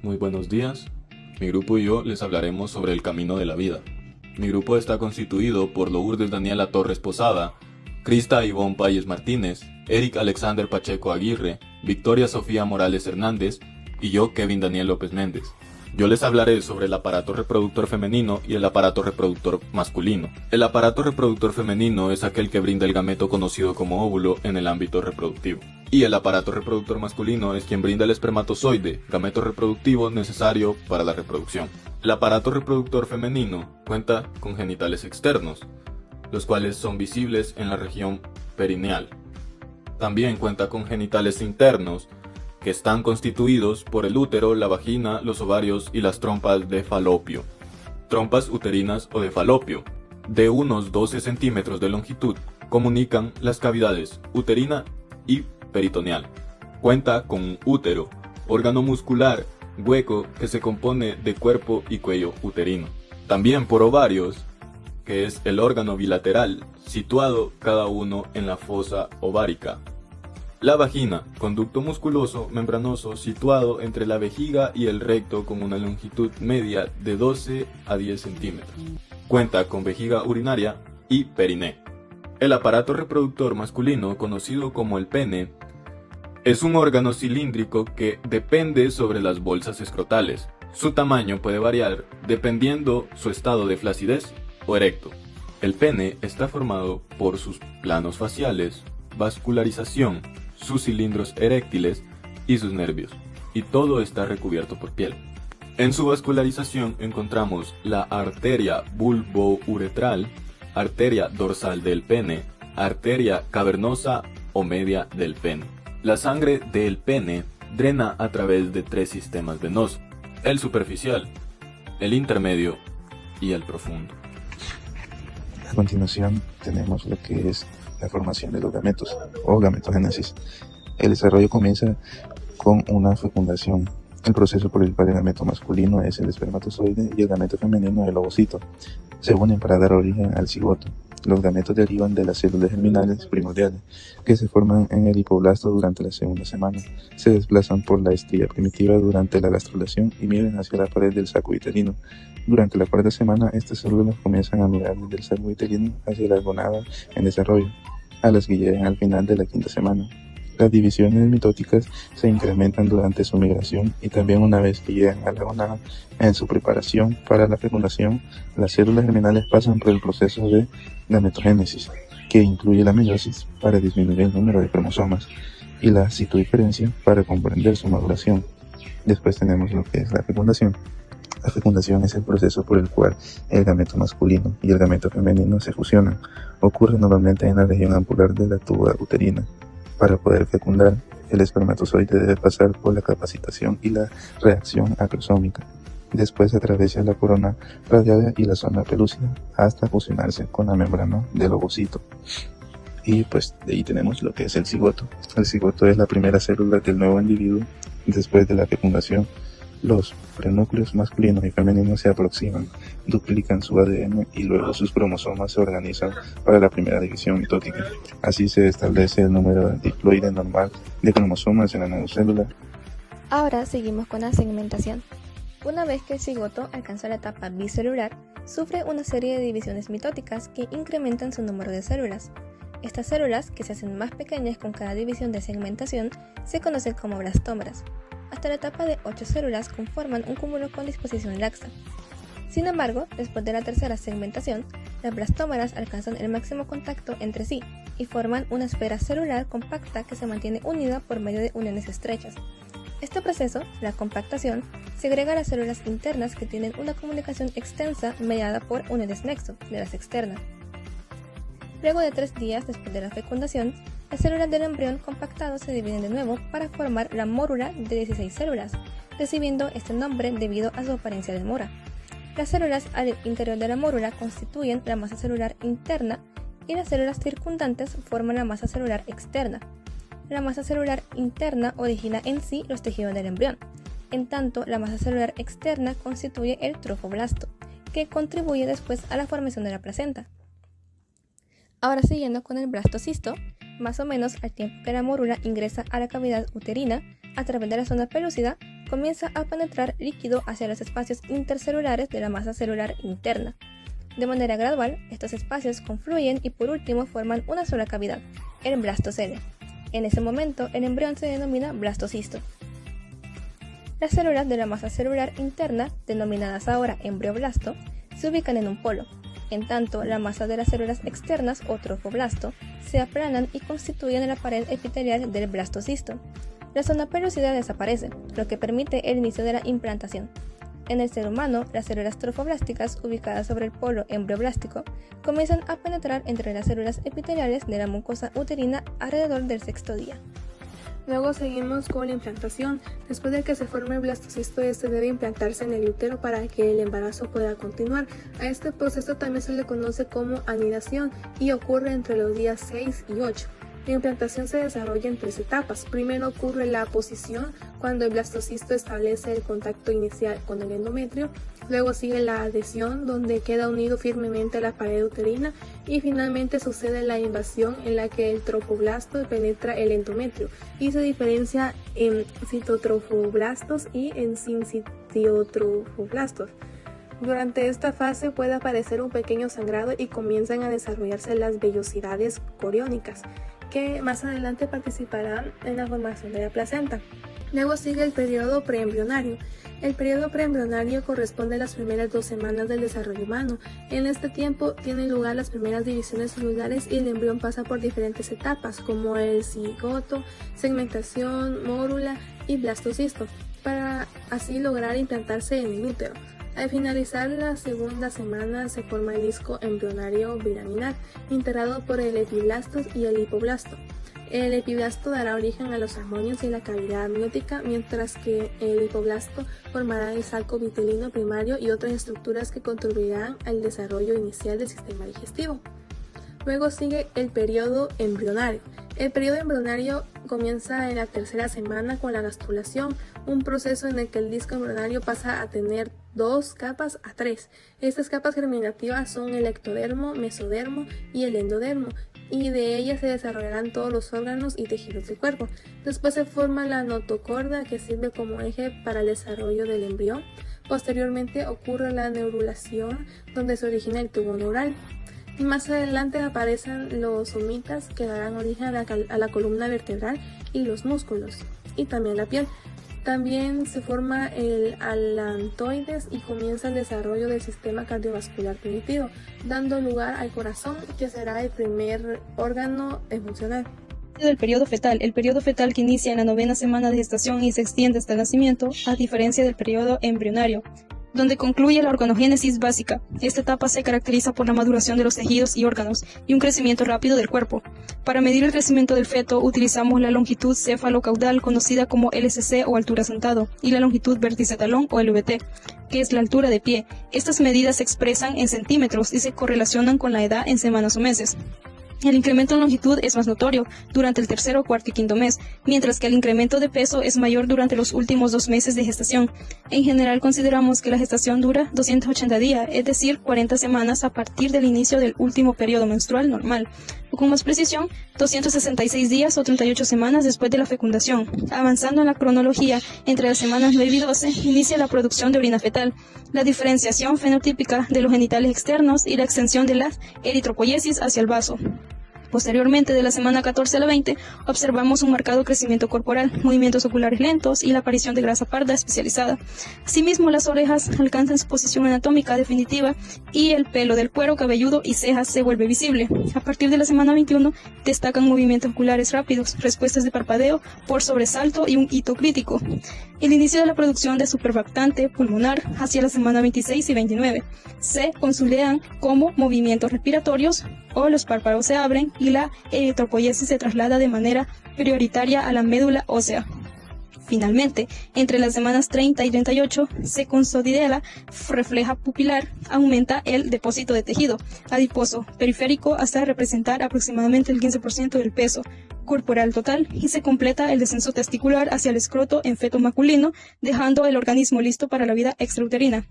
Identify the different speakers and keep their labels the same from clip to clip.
Speaker 1: Muy buenos días. Mi grupo y yo les hablaremos sobre el camino de la vida. Mi grupo está constituido por Lourdes Daniela Torres Posada, Krista Ivonne Payes Martínez, Eric Alexander Pacheco Aguirre, Victoria Sofía Morales Hernández y yo, Kevin Daniel López Méndez. Yo les hablaré sobre el aparato reproductor femenino y el aparato reproductor masculino. El aparato reproductor femenino es aquel que brinda el gameto conocido como óvulo en el ámbito reproductivo. Y el aparato reproductor masculino es quien brinda el espermatozoide, gameto reproductivo necesario para la reproducción. El aparato reproductor femenino cuenta con genitales externos, los cuales son visibles en la región perineal. También cuenta con genitales internos, que están constituidos por el útero, la vagina, los ovarios y las trompas de falopio. Trompas uterinas o de falopio, de unos 12 centímetros de longitud, comunican las cavidades uterina y peritoneal. Cuenta con útero, órgano muscular, hueco que se compone de cuerpo y cuello uterino. También por ovarios, que es el órgano bilateral, situado cada uno en la fosa ovárica. La vagina, conducto musculoso membranoso situado entre la vejiga y el recto con una longitud media de 12 a 10 centímetros. Cuenta con vejiga urinaria y periné. El aparato reproductor masculino, conocido como el pene, es un órgano cilíndrico que depende sobre las bolsas escrotales. Su tamaño puede variar dependiendo su estado de flacidez o erecto. El pene está formado por sus planos faciales, vascularización, sus cilindros eréctiles y sus nervios, y todo está recubierto por piel. En su vascularización encontramos la arteria bulbouretral, arteria dorsal del pene, arteria cavernosa o media del pene. La sangre del pene drena a través de 3 sistemas venosos: el superficial, el intermedio y el profundo.
Speaker 2: A continuación tenemos lo que es la formación de los gametos o gametogénesis. El desarrollo comienza con una fecundación. El proceso por el cual el gameto masculino es el espermatozoide y el gameto femenino el ovocito se unen para dar origen al cigoto. Los gametos derivan de las células germinales primordiales que se forman en el hipoblasto durante la segunda semana. Se desplazan por la estría primitiva durante la gastrulación y migran hacia la pared del saco uterino. Durante la cuarta semana, estas células comienzan a migrar desde el saco uterino hacia la gonada en desarrollo, a las que llegan al final de la quinta semana. Las divisiones mitóticas se incrementan durante su migración y también una vez que llegan a la gonada. En su preparación para la fecundación, las células germinales pasan por el proceso de gametogénesis, que incluye la meiosis para disminuir el número de cromosomas y la citodiferencia para comprender su maduración. Después tenemos lo que es la fecundación. La fecundación es el proceso por el cual el gameto masculino y el gameto femenino se fusionan. Ocurre normalmente en la región ampular de la tuba uterina. Para poder fecundar, el espermatozoide debe pasar por la capacitación y la reacción acrosómica. Después atraviesa la corona radial y la zona pelúcida hasta fusionarse con la membrana del ovocito. Y pues de ahí tenemos lo que es el cigoto. El cigoto es la primera célula del nuevo individuo. Después de la fecundación, los prenúcleos masculinos y femeninos se aproximan, duplican su ADN y luego sus cromosomas se organizan para la primera división mitótica. Así se establece el número diploide normal de cromosomas en la nanocélula.
Speaker 3: Ahora seguimos con la segmentación. Una vez que el cigoto alcanza la etapa bicelular, sufre una serie de divisiones mitóticas que incrementan su número de células. Estas células, que se hacen más pequeñas con cada división de segmentación, se conocen como blastómeras. Hasta la etapa de 8 células conforman un cúmulo con disposición laxa. Sin embargo, después de la tercera segmentación, las blastómeras alcanzan el máximo contacto entre sí y forman una esfera celular compacta que se mantiene unida por medio de uniones estrechas. Este proceso, la compactación, segrega las células internas que tienen una comunicación extensa mediada por uniones nexo de las externas. Luego de 3 días después de la fecundación, las células del embrión compactado se dividen de nuevo para formar la mórula de 16 células, recibiendo este nombre debido a su apariencia de mora. Las células al interior de la mórula constituyen la masa celular interna y las células circundantes forman la masa celular externa. La masa celular interna origina en sí los tejidos del embrión, en tanto la masa celular externa constituye el trofoblasto, que contribuye después a la formación de la placenta. Ahora siguiendo con el blastocisto, más o menos al tiempo que la mórula ingresa a la cavidad uterina a través de la zona pelúcida, comienza a penetrar líquido hacia los espacios intercelulares de la masa celular interna. De manera gradual, estos espacios confluyen y por último forman una sola cavidad, el blastocele. En ese momento, el embrión se denomina blastocisto. Las células de la masa celular interna, denominadas ahora embrioblasto, se ubican en un polo. En tanto, la masa de las células externas o trofoblasto se aplanan y constituyen la pared epitelial del blastocisto. La zona pelúcida desaparece, lo que permite el inicio de la implantación. En el ser humano, las células trofoblásticas ubicadas sobre el polo embrioblástico comienzan a penetrar entre las células epiteliales de la mucosa uterina alrededor del sexto día.
Speaker 4: Luego seguimos con la implantación. Después de que se forme el blastocisto, este debe implantarse en el útero para que el embarazo pueda continuar. A este proceso también se le conoce como anidación y ocurre entre los días 6 y 8. La implantación se desarrolla en 3 etapas. Primero ocurre la posición, cuando el blastocisto establece el contacto inicial con el endometrio. Luego sigue la adhesión, donde queda unido firmemente a la pared uterina. Y finalmente sucede la invasión, en la que el trofoblasto penetra el endometrio y se diferencia en citotrofoblastos y en sincitiotrofoblastos. Durante esta fase puede aparecer un pequeño sangrado y comienzan a desarrollarse las vellosidades coriónicas, que más adelante participarán en la formación de la placenta. Luego sigue el periodo preembrionario. El periodo preembrionario corresponde a las primeras 2 semanas del desarrollo humano. En este tiempo tienen lugar las primeras divisiones celulares y el embrión pasa por diferentes etapas, como el cigoto, segmentación, mórula y blastocisto, para así lograr implantarse en el útero. Al finalizar la segunda semana se forma el disco embrionario bilaminar, integrado por el epiblasto y el hipoblasto. El epiblasto dará origen a los amonios y la cavidad amniótica, mientras que el hipoblasto formará el saco vitelino primario y otras estructuras que contribuirán al desarrollo inicial del sistema digestivo. Luego sigue el periodo embrionario. El periodo embrionario comienza en la 3ª semana con la gastrulación, un proceso en el que el disco embrionario pasa a tener 2 capas a 3. Estas capas germinativas son el ectodermo, mesodermo y el endodermo, y de ellas se desarrollarán todos los órganos y tejidos del cuerpo. Después se forma la notocorda, que sirve como eje para el desarrollo del embrión. Posteriormente ocurre la neurulación, donde se origina el tubo neural. Y más adelante aparecen los somitas, que darán origen a la columna vertebral y los músculos, y también la piel. También se forma el alantoides y comienza el desarrollo del sistema cardiovascular primitivo, dando lugar al corazón, que será el primer órgano funcional.
Speaker 5: Del periodo fetal. El periodo fetal, que inicia en la 9ª semana de gestación y se extiende hasta el nacimiento, a diferencia del periodo embrionario, donde concluye la organogénesis básica. Esta etapa se caracteriza por la maduración de los tejidos y órganos y un crecimiento rápido del cuerpo. Para medir el crecimiento del feto utilizamos la longitud céfalo-caudal, conocida como LCC o altura sentado, y la longitud vértice-talón o LVT, que es la altura de pie. Estas medidas se expresan en centímetros y se correlacionan con la edad en semanas o meses. El incremento en longitud es más notorio durante el 3º, 4º y 5º mes, mientras que el incremento de peso es mayor durante los últimos 2 meses de gestación. En general consideramos que la gestación dura 280 días, es decir, 40 semanas a partir del inicio del último periodo menstrual normal, o con más precisión, 266 días o 38 semanas después de la fecundación. Avanzando en la cronología, entre las semanas 9 y 12 inicia la producción de orina fetal, la diferenciación fenotípica de los genitales externos y la extensión de la eritropoiesis hacia el vaso. Posteriormente, de la semana 14 a la 20, observamos un marcado crecimiento corporal, movimientos oculares lentos y la aparición de grasa parda especializada. Asimismo, las orejas alcanzan su posición anatómica definitiva y el pelo del cuero cabelludo y cejas se vuelve visible. A partir de la semana 21, destacan movimientos oculares rápidos, respuestas de parpadeo por sobresalto y un hito crítico. El inicio de la producción de superbactante pulmonar hacia la semana 26 y 29. Se consideran como movimientos respiratorios o los párpados se abren y la eritropoiesis se traslada de manera prioritaria a la médula ósea. Finalmente, entre las semanas 30 y 38 se consolida la refleja pupilar, aumenta el depósito de tejido adiposo periférico hasta representar aproximadamente el 15% del peso corporal total y se completa el descenso testicular hacia el escroto en feto masculino, dejando el organismo listo para la vida extrauterina.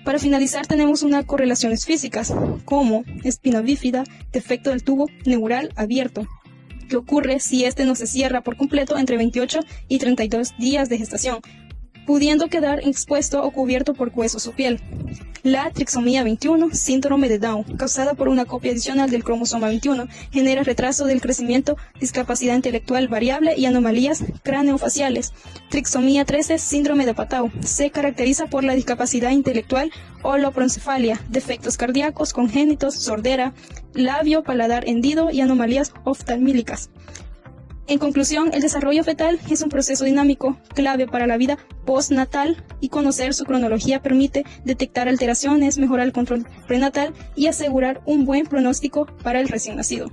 Speaker 5: Para finalizar, tenemos unas correlaciones físicas, como espina bífida, defecto del tubo neural abierto, que ocurre si este no se cierra por completo entre 28 y 32 días de gestación. pudiendo quedar expuesto o cubierto por huesos o piel. La trixomía 21, síndrome de Down, causada por una copia adicional del cromosoma 21, genera retraso del crecimiento, discapacidad intelectual variable y anomalías craneofaciales. Trixomía 13, síndrome de Patau, se caracteriza por la discapacidad intelectual holoproencefalia, defectos cardíacos congénitos, sordera, labio, paladar hendido y anomalías oftalmílicas. En conclusión, el desarrollo fetal es un proceso dinámico, clave para la vida postnatal, y conocer su cronología permite detectar alteraciones, mejorar el control prenatal y asegurar un buen pronóstico para el recién nacido.